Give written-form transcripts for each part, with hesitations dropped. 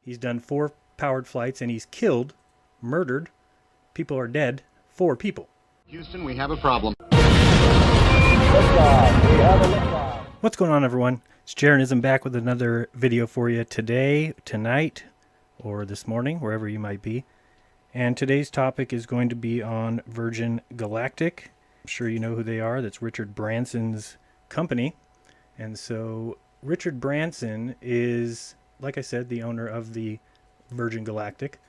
He's done 4 powered flights, and he's murdered, people are dead, 4 people. Houston, we have a problem. What's going on, everyone? It's Jeranism back with another video for you today, tonight, or this morning, wherever you might be. And today's topic is going to be on Virgin Galactic. I'm sure you know who they are. That's Richard Branson's company. And so Richard Branson is, like I said, the owner of the Virgin Galactic.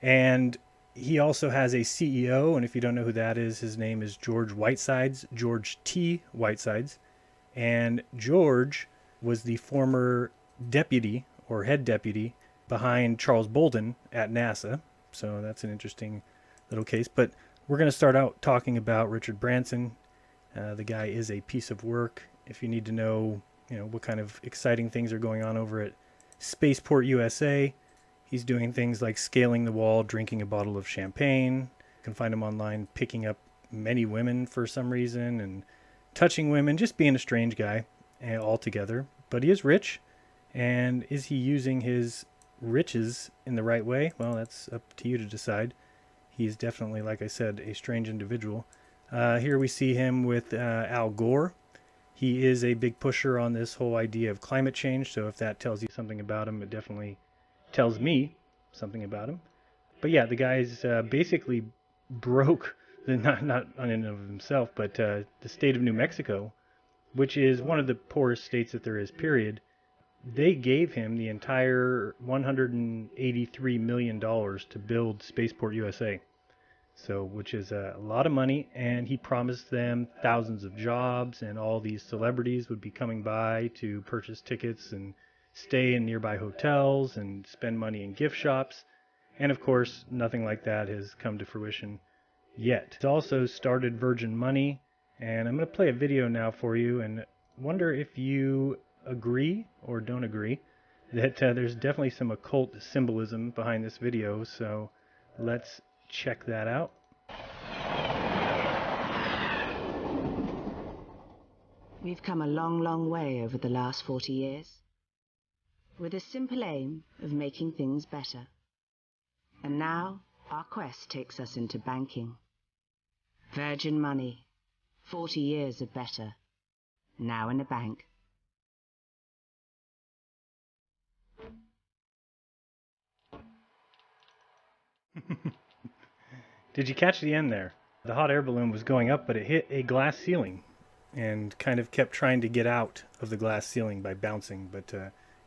And he also has a CEO, and if you don't know who that is, his name is George Whitesides, George T. Whitesides. And George was the former deputy, or head deputy, behind Charles Bolden at NASA. So that's an interesting little case. But we're going to start out talking about Richard Branson. The guy is a piece of work. If you need to know, what kind of exciting things are going on over at Spaceport USA, he's doing things like scaling the wall, drinking a bottle of champagne. You can find him online picking up many women for some reason and touching women, just being a strange guy altogether. But he is rich, and is he using his riches in the right way? Well, that's up to you to decide. He's definitely, like I said, a strange individual. Here we see him with Al Gore. He is a big pusher on this whole idea of climate change, so if that tells you something about him, it definitely tells me something about him. But yeah, the guy's basically broke, not in and of himself, but the state of New Mexico, which is one of the poorest states that there is, period. They gave him the entire $183 million to build Spaceport USA. So, which is a lot of money, and he promised them thousands of jobs, and all these celebrities would be coming by to purchase tickets and stay in nearby hotels and spend money in gift shops. And of course, nothing like that has come to fruition yet. He's also started Virgin Money, and I'm going to play a video now for you and wonder if you agree or don't agree that there's definitely some occult symbolism behind this video. So let's check that out. We've come a long, long way over the last 40 years, with a simple aim of making things better. And now our quest takes us into banking. Virgin Money, 40 years of better, now in a bank. Did you catch the end there? The hot air balloon was going up, but it hit a glass ceiling and kind of kept trying to get out of the glass ceiling by bouncing, but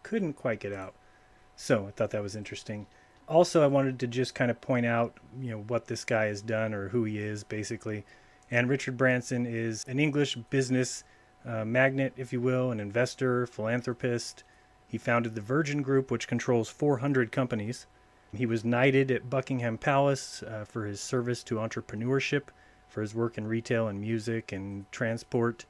couldn't quite get out. So I thought that was interesting. Also, I wanted to just kind of point out, what this guy has done, or who he is, basically. And Richard Branson is an English business magnate, if you will, an investor, philanthropist. He founded the Virgin Group, which controls 400 companies. He was knighted at Buckingham Palace for his service to entrepreneurship, for his work in retail and music and transport.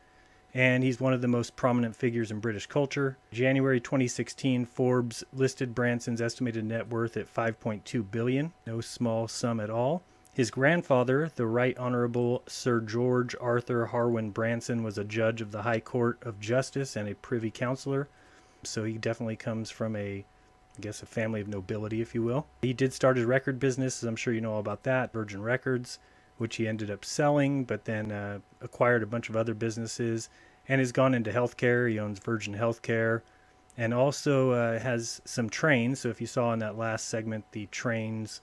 And he's one of the most prominent figures in British culture. January 2016, Forbes listed Branson's estimated net worth at $5.2 billion, no small sum at all. His grandfather, the Right Honorable Sir George Arthur Harwin Branson, was a judge of the High Court of Justice and a Privy Councillor. So he definitely comes from a family of nobility, if you will. He did start his record business, as I'm sure you know all about that, Virgin Records, which he ended up selling, but then acquired a bunch of other businesses, and has gone into healthcare. He owns Virgin Healthcare, and also has some trains. So if you saw in that last segment the trains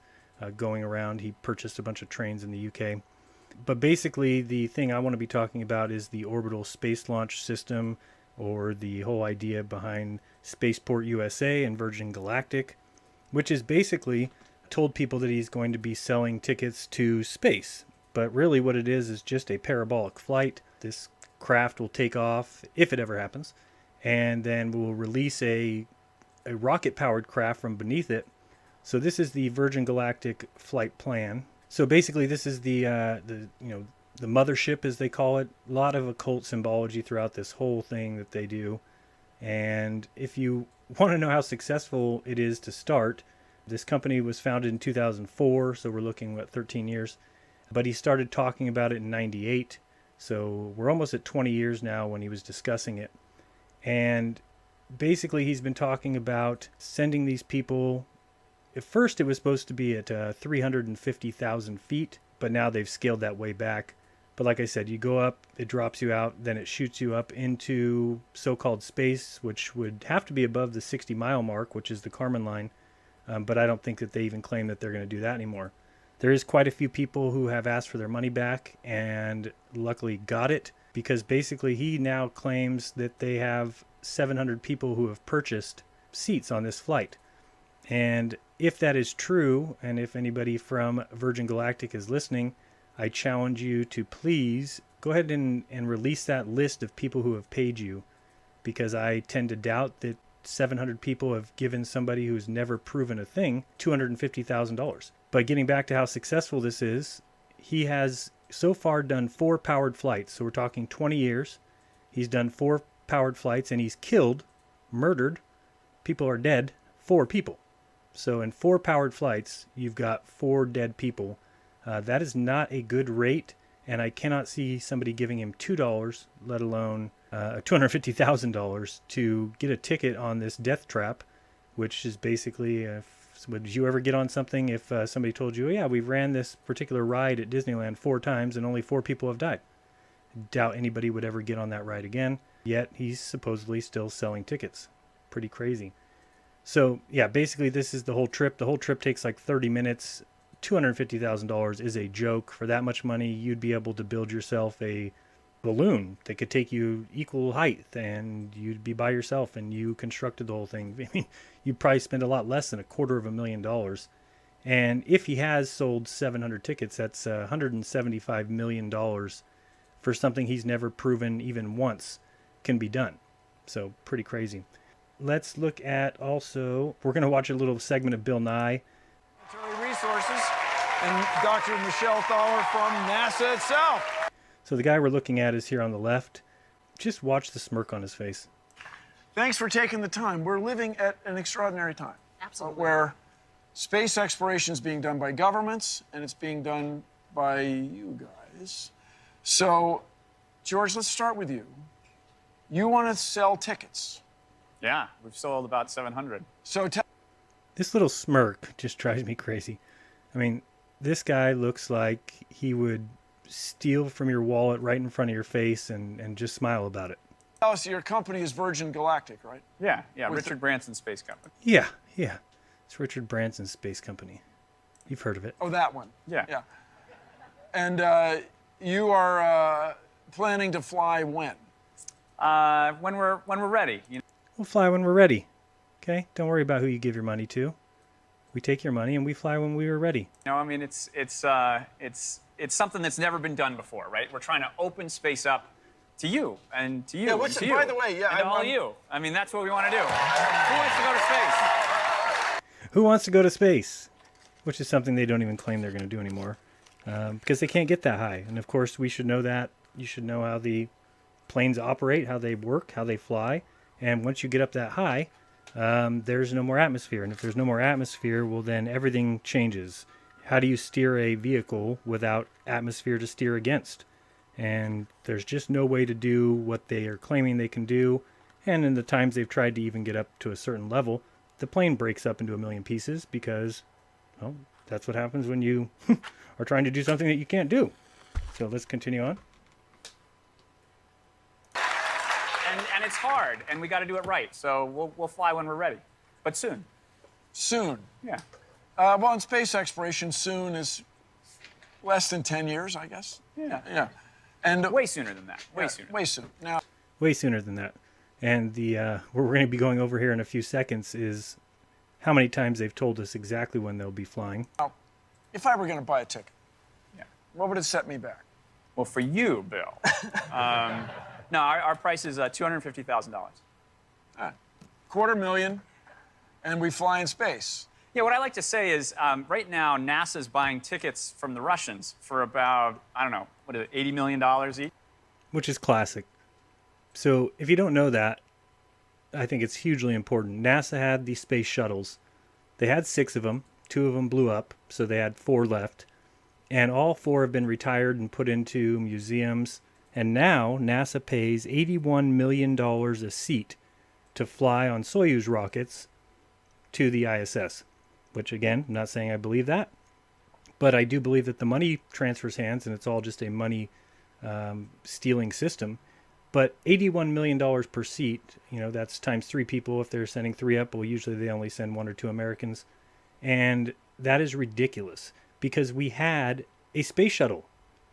going around, he purchased a bunch of trains in the UK. But basically, the thing I want to be talking about is the orbital space launch system, or the whole idea behind Spaceport USA and Virgin Galactic, which is basically told people that he's going to be selling tickets to space. But really what it is just a parabolic flight. This craft will take off, if it ever happens, and then we'll release a rocket-powered craft from beneath it. So this is the Virgin Galactic flight plan. So basically this is the mothership, as they call it. A lot of occult symbology throughout this whole thing that they do. And if you want to know how successful it is to start, this company was founded in 2004, so we're looking at 13 years. But he started talking about it in 98, so we're almost at 20 years now when he was discussing it. And basically he's been talking about sending these people at first it was supposed to be at 350,000 feet, but now they've scaled that way back. But like I said, you go up, it drops you out, then it shoots you up into so-called space, which would have to be above the 60-mile mark, which is the Kármán line. But I don't think that they even claim that they're going to do that anymore. There is quite a few people who have asked for their money back and luckily got it, because basically he now claims that they have 700 people who have purchased seats on this flight. And if that is true, and if anybody from Virgin Galactic is listening, I challenge you to please go ahead and release that list of people who have paid you, because I tend to doubt that 700 people have given somebody who's never proven a thing $250,000. But getting back to how successful this is, he has so far done 4 powered flights. So we're talking 20 years. He's done 4 powered flights, and he's killed, murdered, people are dead, 4 people. So in 4 powered flights, you've got 4 dead people. That is not a good rate, and I cannot see somebody giving him $2, let alone $250,000 to get a ticket on this death trap, which is basically, would you ever get on something if somebody told you, oh, yeah, we ran this particular ride at Disneyland 4 times and only 4 people have died? Doubt anybody would ever get on that ride again, yet he's supposedly still selling tickets. Pretty crazy. So, yeah, basically this is the whole trip. The whole trip takes like 30 minutes. $250,000 is a joke. For that much money, you'd be able to build yourself a balloon that could take you equal height, and you'd be by yourself and you constructed the whole thing. I mean, you'd probably spend a lot less than $250,000. And if he has sold 700 tickets, that's $175 million for something he's never proven even once can be done. So pretty crazy. Let's look at also, we're going to watch a little segment of Bill Nye. Military Resources and Dr. Michelle Thaler from NASA itself. So the guy we're looking at is here on the left. Just watch the smirk on his face. Thanks for taking the time. We're living at an extraordinary time. Absolutely. Where space exploration is being done by governments, and it's being done by you guys. So, George, let's start with you. You want to sell tickets. Yeah, we've sold about 700. So This little smirk just drives me crazy. I mean, this guy looks like he would steal from your wallet right in front of your face and just smile about it. tell us your company is Virgin Galactic, right? Yeah, Richard Branson Space Company. Yeah. It's Richard Branson's space company. You've heard of it. Oh, that one. Yeah. And you are planning to fly when? When we're ready. You know? We'll fly when we're ready. Okay? Don't worry about who you give your money to. We take your money and we fly when we are ready. You know, I mean, it's something that's never been done before, right? We're trying to open space up to you and to you. Yeah, and to you, by the way, and to all you. I mean, that's what we want to do. Who wants to go to space? Who wants to go to space? Which is something they don't even claim they're going to do anymore, because they can't get that high. And of course, we should know that. You should know how the planes operate, how they work, how they fly. And once you get up that high, there's no more atmosphere. And if there's no more atmosphere, well, then everything changes. How do you steer a vehicle without atmosphere to steer against? And there's just no way to do what they are claiming they can do. And in the times they've tried to even get up to a certain level, the plane breaks up into a million pieces because, well, that's what happens when you are trying to do something that you can't do. So let's continue on. And it's hard, and we got to do it right. So we'll fly when we're ready, but soon. Soon. Yeah. Well, in space exploration, soon is less than 10 years, I guess. Yeah. And Way sooner than that. Way sooner. Way soon. Now, Way sooner than that. And the what we're going to be going over here in a few seconds is how many times they've told us exactly when they'll be flying. if I were going to buy a ticket, Yeah. what would it set me back? Well, for you, Bill. No, our price is $250,000. $250,000, and we fly in space. Yeah, what I like to say is right now NASA's buying tickets from the Russians for about, I don't know, what is it, $80 million each? Which is classic. So if you don't know that, I think it's hugely important. NASA had these space shuttles. They had 6 of them. 2 of them blew up, so they had 4 left. And all 4 have been retired and put into museums. And now NASA pays $81 million a seat to fly on Soyuz rockets to the ISS. which again, I'm not saying I believe that, but I do believe that the money transfers hands and it's all just a money stealing system. But $81 million per seat, that's times 3 people. If they're sending 3 up, well, usually they only send 1 or 2 Americans. And that is ridiculous because we had a space shuttle.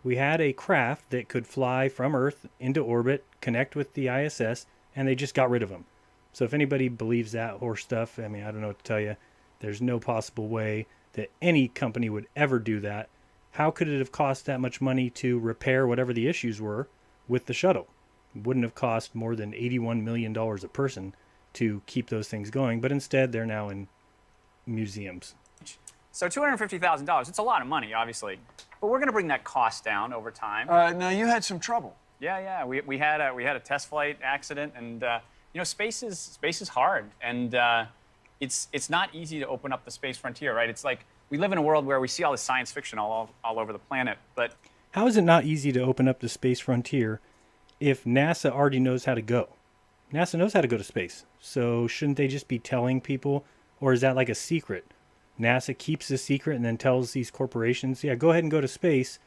We had a craft that could fly from Earth into orbit, connect with the ISS, and they just got rid of them. So if anybody believes that horse stuff, I mean, I don't know what to tell you. There's no possible way that any company would ever do that. How could it have cost that much money to repair whatever the issues were with the shuttle? It wouldn't have cost more than $81 million a person to keep those things going, but instead they're now in museums. So $250,000, it's a lot of money, obviously. But we're going to bring that cost down over time. Now, you had some trouble. Yeah. We had a test flight accident, and space is hard, and it's not easy to open up the space frontier, right? It's like we live in a world where we see all this science fiction all over the planet, but how is it not easy to open up the space frontier if NASA already knows how to go? NASA knows how to go to space, so shouldn't they just be telling people, or is that like a secret? NASA keeps the secret and then tells these corporations, yeah, go ahead and go to space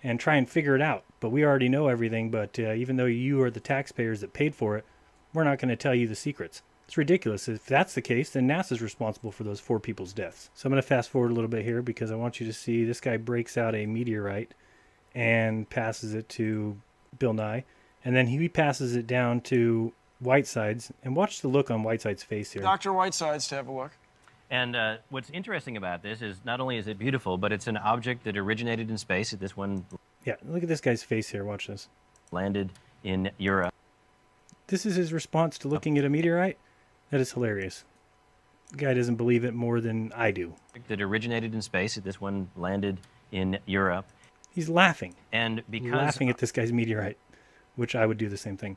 and try and figure it out. But we already know everything, but even though you are the taxpayers that paid for it, we're not going to tell you the secrets. It's ridiculous. If that's the case, then NASA's responsible for those 4 people's deaths. So I'm going to fast forward a little bit here because I want you to see this guy breaks out a meteorite and passes it to Bill Nye. And then he passes it down to Whitesides. And watch the look on Whitesides' face here. Dr. Whitesides, to have a look. And what's interesting about this is not only is it beautiful, but it's an object that originated in space. This one Yeah, look at this guy's face here. Watch this. landed in Europe. This is his response to looking at a meteorite? That is hilarious. The guy doesn't believe it more than I do. That originated in space. This one landed in Europe. He's laughing. And because Laughing at this guy's meteorite, which I would do the same thing.